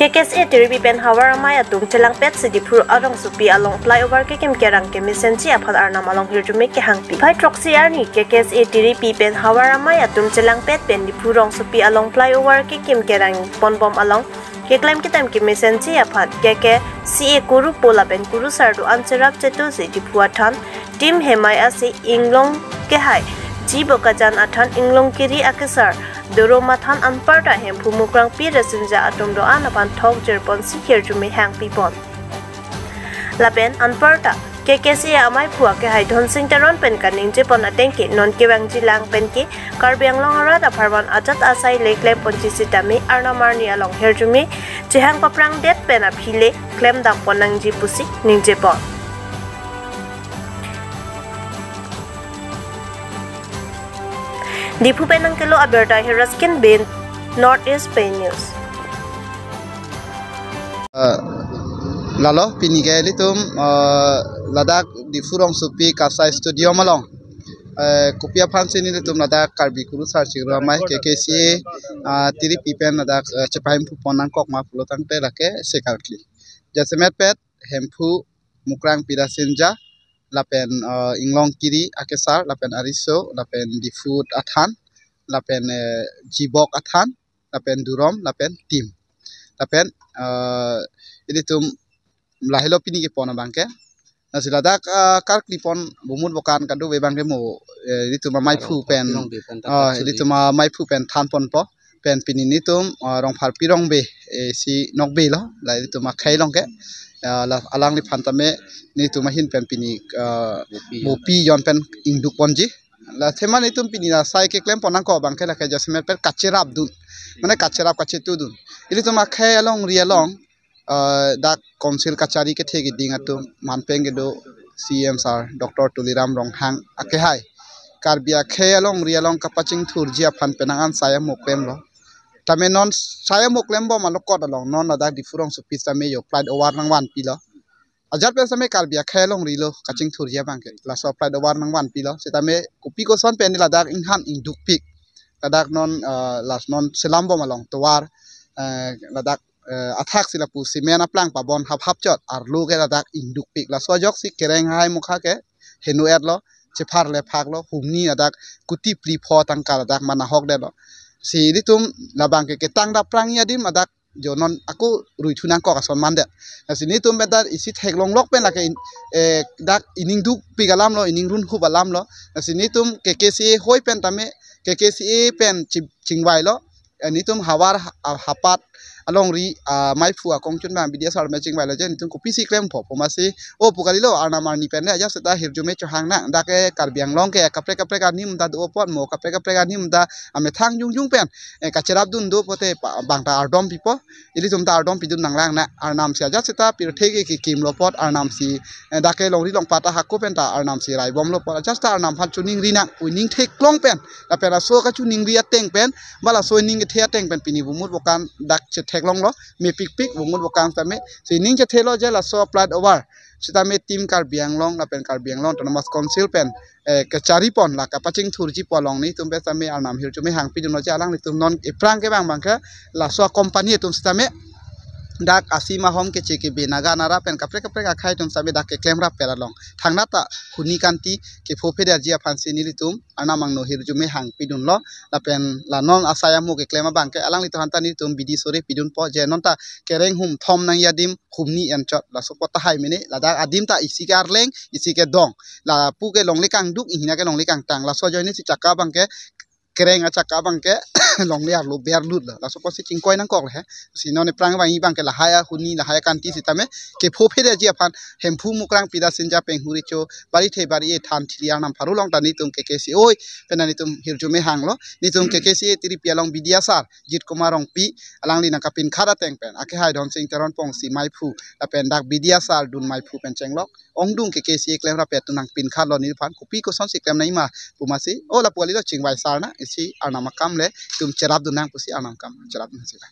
KKSA tiribi pen hawaramai atum celang pet sedipur arong supi along flyover ke kim kerang ke misenci aphal arnam along hirjume ke hangpi pai troksi arni KKSA tiribi pen hawaramai atum celang pet pen dipurong supi along flyover ke kim kerang ponbom along ke klaim kitam ke misenci aphal KKSA kuru pola pen kuru sardu anserap cetu se dipuatan tim hemai ase inglong ke hai jibokajan athan inglong kiri akesar Doro mathan anparta hem phumukrang pi resinja atom do anapan thok jerpon sikher jumi hang pipon lapen anparta KKSA amai phua ke hai dhon sing taron pen kaning je pon ateng ke non ke wang jilang pen ke karbyang long ara da pharwan ajat asai lekle ponchisi tami arnamarni along her jumi jehang paprang det pen aphile klem dam ponang ji pusi ningje pon Dipu penang kelo aberta Hiraskin bin Northeast Pay News. Lalo pinigay litum ladak di furong supi kasai studio malong. Kopia fansin ini litum ladak karbi kuru sarci ramai KKSA tiri pipen ladak cepaim pu ponang kok ma pulotang te lake sekalkli. Jasemet pet hempu mukrang pirasinja. Lapen inglong kiri akesar lapen ariso lapen di food athan lapen jibok athan lapen durom lapen tim lapen ini tum lahilo pini ke pona bangke nasi ladak kar klipon bumut bokan kadu bebangke mo ini tum mai fu pen ini tum mai fu pen than pon po pen pini ini tum rong phar pirong be si nok be lo la ini tum khai long ke alang li phantame ni tumahin pen pini mopi yon pen induk ponji la thema ni tum pini na sai ke klem ponang ko bangke la ke jasmet per kacherap dun mane kacherap kachetu dun ili tuma khai along ri along dak council kachari ke thegi ding atu manpeng ge do CM sir Dr Tuliram Ronghang ake hai karbia khai along ri along kapaching thurjia phan penangan saya moklem lo tame non saya moklem bo malokot along non ada di furong supis tame yo pride award nang wan pilo ajar pe same karbia khelong rilo kaching thurjia bangke la so pride award nang wan pilo setame kupi ko son pen ladak inhan induk pik ladak non las non selam bo malong towar ladak athak silapu simena plang pabon hap hap chot ar lu ke ladak induk pik la so jok si kereng hai mukha ke henu et lo chefar le phak lo humni ladak kuti pri pho tang ka ladak mana hok de lo si ditum labang ke tang da prang ya dim adak jonon aku rui thunang ko kason mande sini tum bedar isi theklong lok pen lake dak ining duk pigalam lo ining run hubalam lo sini tum KKSA hoi pen tame KKSA pen chingwai lo ni tum hawar hapat along ri mai fu akong chun ma bidia sar matching wai la jen tum kopi si klem pho pomasi o pukali lo arnamar ni pen ya seta hirjume chohang na dake karbiang long ke kapre kapre ka nim da do pot mo kapre kapre ka nim da ame thang jung jung pen kacherap dun do pote bangta ardom pipo ili tum ta ardom pidun nanglang na arnam sia ja seta pir thege ki kim lo pot arnam si dake long ri long pata hakko pen ta arnam si rai bom lo pot just arnam phan chuning ri na uning thek klong pen la pen so ka chuning ri ateng pen bala so ning ke thea teng pen pini bumut bokan dak long lo me pik pik bumut bokang tame si ning che thelo je la so applied over sita me tim karbiang long la pen karbiang long tonomas council pen ke chari pon la kapaching thurji polong ni tum be tame anam hir chume hang pi dun ja lang ni tum non iprang ke bang bang ka la so company tum sita me dak asima hom ke cheke be naga nara pen kapre kapre ka khai tum sabe dak ke klemra peralong thangna ta khuni kanti ke phophe der jia phansi ni litum anamang no hirjume hang pidun lo la pen la non asaya mu ke klema bang ke alang li hanta ni tum bidi sore pidun po je non ta kereng hum thom nang yadim humni enchot la so pota hai mene la dak adim ta isi ke arleng isi ke dong la pu ke longli kang duk ihina ke longli kang tang la so joini si chaka bang ke kereng acha ka bang ke long le arlo ber lut la so posi chingkoi nang kok le sino ne prang bang i bang ke la haya huni la haya kanti sitame ke phophe de ji phan hempu mukrang pida sinja penghuri cho bari the bari e than thiliar nam pharu long ta ni tum KKSA oi penani tum hirjume hang lo ni tum KKSA tiri pialong bidia sar jit kumar rong pi alang li na kapin khara teng pen ake hai don sing teron pong si mai phu la pen dak bidia sar dun mai phu pen chenglok ongdung KKSA klem ra pet tunang pin khar lo ni phan kopi ko son si klem nai ma pumasi o la poli lo chingwai sar na isi anama kam le tum cherap dunang pusi anam kam cherap na sila